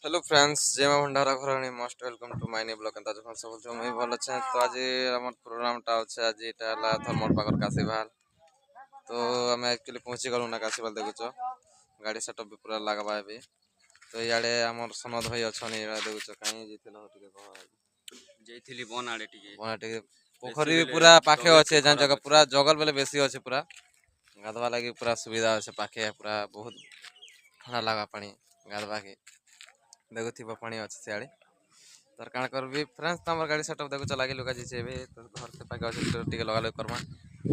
hello friends जय मां भंडारा घराणी most welcome to my new blog अंदाज फल सब जो मैं भल अच्छे तो आज हमर प्रोग्रामटा अच्छे आज एटा हला धर्मर पाकर काशीवाल तो आम एक्चुअली पहुँची गलु ना काशीवाल देखुच गाड़ी सेटअप भी पूरा लगवा भी तो इे आमर सनद भाई अच्छा देखुच कहीं जैथिली बन आड़े टिके बना टे पोखरी भी पूरा पाखे अच्छे जान जगह पूरा जंगल बेले बेसी अच्छे पूरा गाधवा लगी पूरा सुविधा अच्छे पाखे पूरा बहुत ठंडा लगा पानी गाधवा के देखुव पानी अच्छे सियाड़े तर काण करबी फ्रेंड्स तो आम गाड़ी सेटअप देखुच लगे लुका जी तो घर से पाके अच्छे टे लगा लग करमा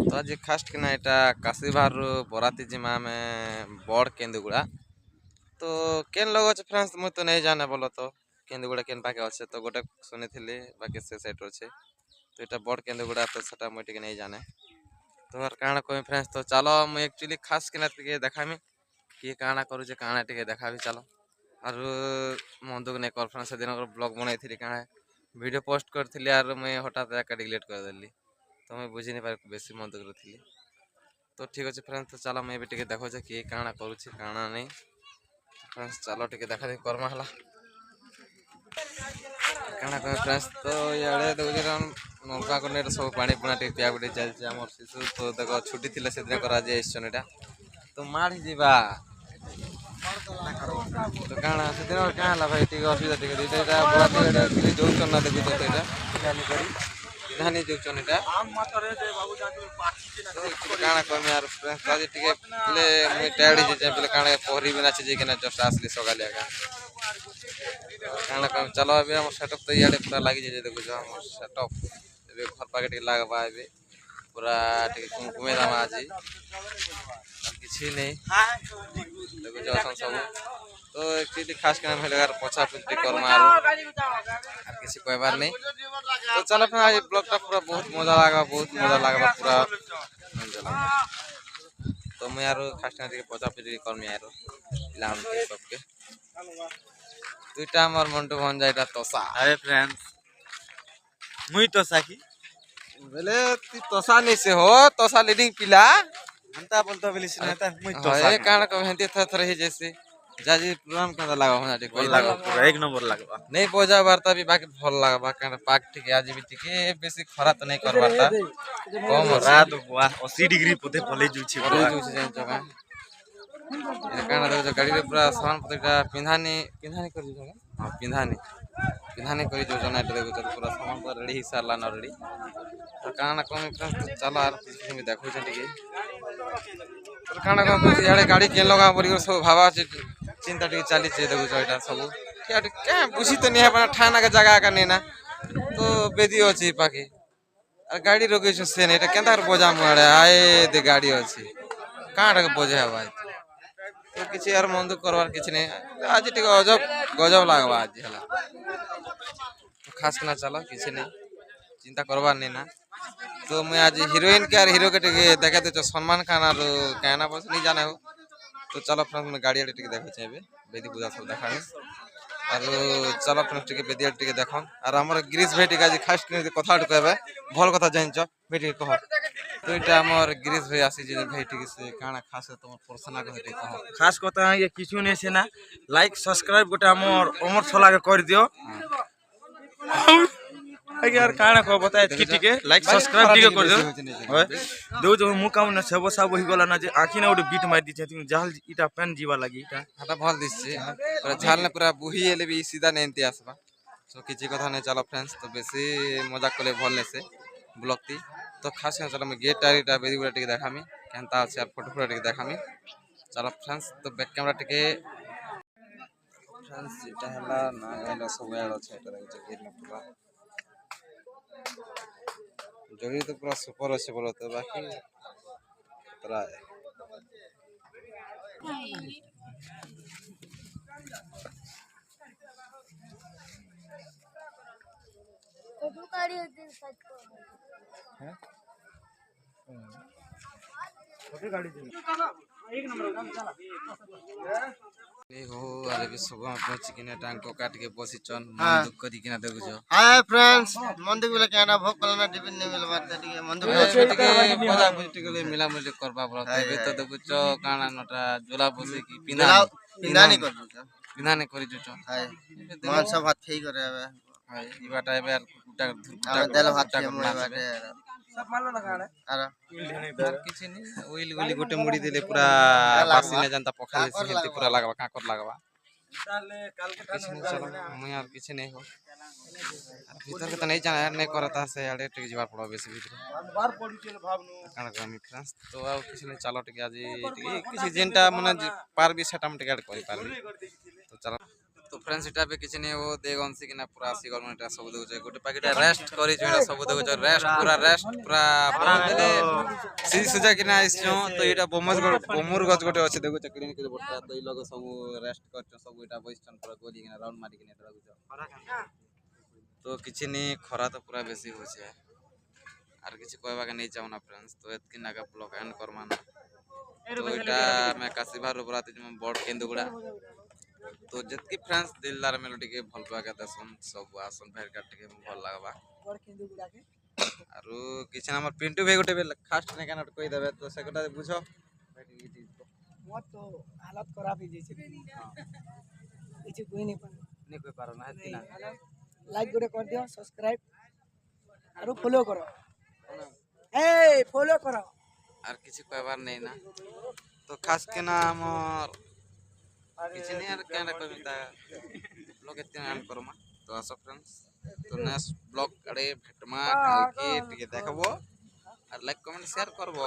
तो आज खास्ट कि यहाँ काशीबार बराती जिमा में बड़ केन्दुगुड़ा तो केन लोग अच्छे फ्रेंड्स मुझे तो नहीं जाने बोलो तो केन्दुगुड़ा केन पाके अच्छे तो गोटे शुनी थी बाकी से सेट अच्छे तो यहाँ बड़ केन्दुगुड़ा तो सेटा मुझे नहीं जाने तो यार काण कह फ्रेंड्स तो चलो मुझे एक्चुअली खास कि देखामी किए काଣା करुचे काଣା टे देखा भी चलो और मन दुख नहीं कर से दिन ब्लॉग बनई क्या वीडियो पोस्ट करी और मुझे हठात एक डिलीट करदेली तो मुझे बुझी नहीं पार बेसी मन दुख थी तो ठीक अच्छे फ्रेंड्स तो चलो मुझे भी देखो किए काଣା करुचे काଣା नहीं फ्रेंड्स चलो टे देखा देखी करमा हला काଣା कह फ्रेंड्स तो इे देखो नौका को सब पानी पुना पिया पिटी चलছে आम शिशु तो देख छुट्टी थी से दिन करा जाए तो माड़ी जीवा तो काଣା से दिन क्या है भाई टी असुविधा टे बराती जोन ना देखुच धानी जोन काଣା कहमी यार आज टे मुझे टायर्ड हो काଣା पहरी भी नाची जाइए जस्ट आसली सकाल काଣା कहमी चलो अभी हम सेटअप तो इे पूरा लगी जाए देखुच हम सेटअप घर पाके लगवा पूरा कुमकुमे दाम आज किसी नहीं देखुच सब तो एक्चुअली खास कर पछा पुछी करमा किसी कहबार नहीं तो चलो फिर आज ब्लॉगटा पूरा बहुत मजा लगा पूरा तो मुझे यार खास कर पछा पुछी करमी यार सबके दुईटा हमार मंटू भंजा এটা तोसा अरे फ्रेंड्स मुई तोसा की बोले ती तोसा नहीं से हो तोसा लीडिंग पिला अंता बोलतो बोली सुनाता मुई तोसा तोसा ये कान को हेंती थर ही जैसे जाजी प्रोग्राम का लगा होना ठीक बोल लगा पूरा एक नंबर लगवा नहीं बोझा बारता भी बाकी भल लगा कान पाक ठीक है आज भी ठीक है बेसी खरा तो नहीं कर बारता कम रात 80 डिग्री पोते पले जुछि पूरा जुछि जान जगह कान देखो गाड़ी रे पूरा सामान पत्रिका पिंधानी कर जगह हां पिंधानी करी जो जना देखो पूरा सामान पूरा रेडी हिसाब लाना रेडी तो कान कम फ्रेंड्स चलो यार भी देखो ठीक है तो कान कम याडे गाड़ी के लगा परी सब भाबा चिंता टी चली देखो यहाँ सब क्या बुझी तो नहीं है ठाना के जगह का नहीं ना तो बेदी अच्छी पाखे और गाड़ी रोके से नहीं क्या बोझा मुआड़े आए दे गाड़ी अच्छी कहाँ बोझे भाई तो किसी यार मन दुख करवार किसी नहीं आज टे गजब गजब लगवा आज है तो खास करना चलो किसी नहीं चिंता करवार नहीं ना तो मैं आज हिरोइन के और हीरो के देखा दे सलमान खान और कहना बस नहीं जाना हो तो चलो फ्रेंड्स मैं गाड़ी टे देखा चाहिए बेदी पूजा सब देखा और चलो फ्रेंड्स टे बेदी टे देख और आम गिरीश भाई टे आज खास कथा कहबे भल कथा जान बेटी कह तो ये आमर गिरीश भाई आसी भाई टे से काना खास तुम पर्सना कह खास कथा ये किछु नहीं से ना लाइक सब्सक्राइब गोटे हमर अमर छला के कर दियो यार काना को बताए ठीक लाइक सब्सक्राइब ठीक कर दियो दो जो मुकाम न सब सब होई गला ना जे आखी ना ओडे बीट मार दी छै जहाल इटा पेन जीवा लगी इटा हटा भल दिस छै पर झाल ने पूरा बुही एले भी सीधा नहीं एंती आसबा सो किछि कथा नहीं चलो फ्रेंड्स तो बेसी मजाक कले भल ने से ब्लॉग ती तो खास कर चलो मैं गेट टारीटा बेदी गुडा टिके देखामी केनता আছে আর फोटो टिके देखामी चलो फ्रेंड्स तो बैक कैमरा टिके फ्रेंड्स এটা हला ना गाइला सब यार আছে এটা দেখো गेट में पूरा जगह तो पूरा सुपर अच्छे बोलो तो बाकी पूरा है हो अरे भी सुबह पहुंच किने टांग को काट के बसी चन मन दुख करी किना देखु जो हाय फ्रेंड्स मन दुख बेला केना भोक कलना टिफिन नहीं मिल बात ठीक है मन दुख टिके मजा बुझ टिके मिला मिल करबा बोला तबे तो देखु जो काना नटा झोला बसे की पिंदा पिंदा नहीं कर ପିନ୍ଧାନି କରି ଯୋଉଛ ହାଏ ମାଂସ ଭାତ ଖେଇ করে হবে ଭାଇ ଇବାଟା ଏବେ আর କୁଟା ଆମେ ଦେଲ ଭାତ କୁଟା খেয়ে মই বাটে আর আর କିଛି ନି ଓଇଲି ଓଇଲି ଗୋଟେ ମୁଡି ଦେଲେ ପୁରା ବାସି ନେ ଜାନତା ପଖାଳି ସେମିତି ପୁରା ଲାଗବା କାକର ଲାଗବା କିଛି ନି ଚलो ମୁଇ আর କିଛି নেই हो ভিতর তো नहीं जाना नहीं करता से आड़े टिक ଯିବା ପଡ ବେଶୀ ଭିତରେ କାଣା କମି ଫ୍ରେଣ୍ଡସ୍ ତ ଆଉ କିଛି नहीं ଚାଲ ଟିକେ ଆଜି ଟିକେ କିଛି ଯେନ୍ଟା ମାନେ ପାର ବି ସେଟା ମୁଁ ଟିକେ ଆଡ କରି ପାରିବି ତ ଚାଲ তো ফ্রেন্ডস এটা বে কিছু নেই ও দেগনসি কিনা পুরা আসি গরম এটা সব দেউছে গোটে প্যাকেট রেস্ট করি এটা সব দেউছে রেস্ট পুরা দেলে সিজি সুজা কিনা আইছো তো এটা বমুর গছ গোটে আছে দেখুছে কিনে কিনে বড়টা তো এই লোক সব রেস্ট করছ সব এটা বইছন পুরা গলি কিনা রাউন্ড মারি কিনা এটা দেখুছ তো কিছু নেই খরা তো পুরা বেশি হচ্ছে আর কিছু কইবাকে নেই চাও না ফ্রেন্ডস তো এতকি নাগা ব্লগ এন্ড করমা না তো এটা আমি কাশিভার উপরাতে যেমন বড় কেন্দুগুড়া তো যেতকি ফ্রেন্ডস দিলদার মেলোডি কে ভাল পাকে দেখুন সব আসন ভাইর কাট কে ভাল লাগবা আর কিছু আমার পিন্টু ভাই গোটে ফার্স্ট নে কেন কই দেবে তো সেটা বুঝো मोर तो हालत खराब ही जैसे कुछ कोई नहीं पाना नहीं कोई पारो ना है ना लाइक गोटे कर दियो सब्सक्राइब और फॉलो करो ए फॉलो करो আর কিছু কইবার নেই না তো খাস কে না আমার কিছু নেই আর কেন কইবি তা ব্লগ এতে আন করমা তো আসো ফ্রেন্ডস তো নেক্সট ব্লগ আড়ে ভেটমা কালকে টিকে দেখাবো আর লাইক কমেন্ট শেয়ার করবো